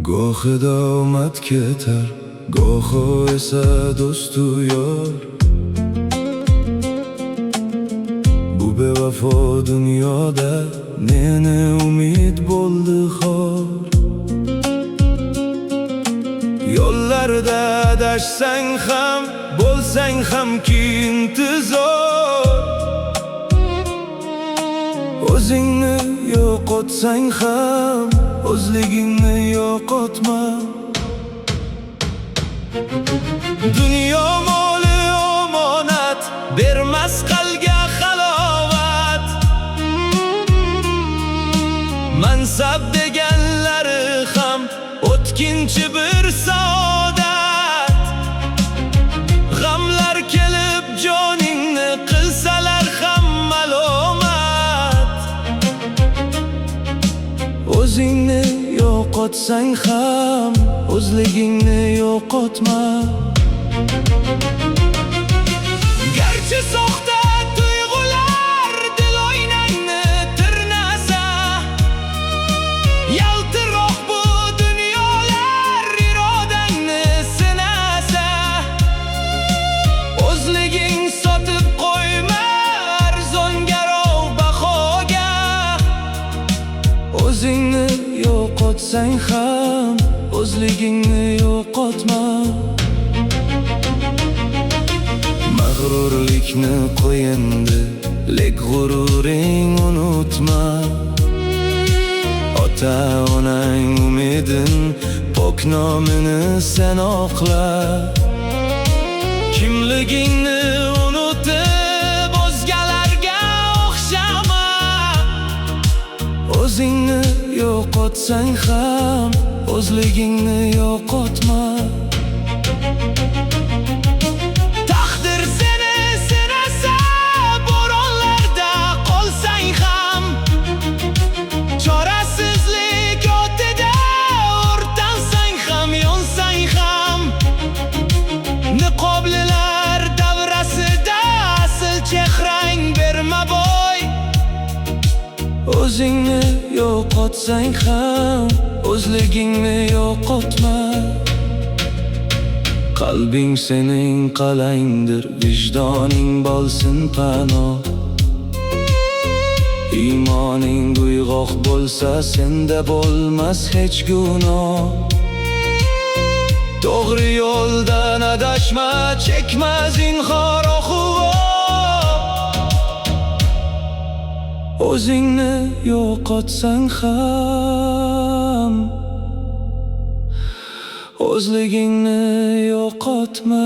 Gohida omad ketar, goho esa do'stu yor. Bu bevafo dunyoda neni umid bo'ldi xor. Yo'llarda adashsang ham, bo'lsang hamki intizor. O'zingni yo'qotsang ham, o'zligingni yo'qotma. Dunyo moli omonat, bermas qalbga halovat. Mansab deganlari ham o'tkinchi bir saodat. G'amlar kelib joningni qilsalar ham malomat. O'zingni yo'qotsang ham, o'zligingni yo'qotma. Garchi soxta tuyg'ular dil o'ynangni tirnasa, yaltiroq bu dunyolar irodangni sinasa. O'zliging sotib qo'yma arzongarov bahoga. O'zingni yo'qotsang ham, o'zligingni yo'qotma. Mag'rurlikni qo'y endi, lek g'ururing unutma. Ota-onang umidin, pok nomini sen oqla. Kimligingni unutib o'zgalarga o'xshama. O'zingni yo'qotsang ham, o'zligingni yo'qotma. Taqdir seni sinasa, bo'ronlarda qolsang ham, chorasizlik o'tida o'rtansang ham, yonsang ham. Niqoblilar davrasida asl chehrang berma bo'y. O'zingni yo'qotsang ham, o'zligingni yo'qotma. Qalbing sening qalangdir, vijdoning bo'lsin panoh. Iymoning uyg'oq bo'lsa, senda bo'lmas hech gunoh. To'g'ri yo'ldan adashma, chekma zinhor oxuvo. O'zingni yo'qotsang ham, o'zligingni yo'qotma.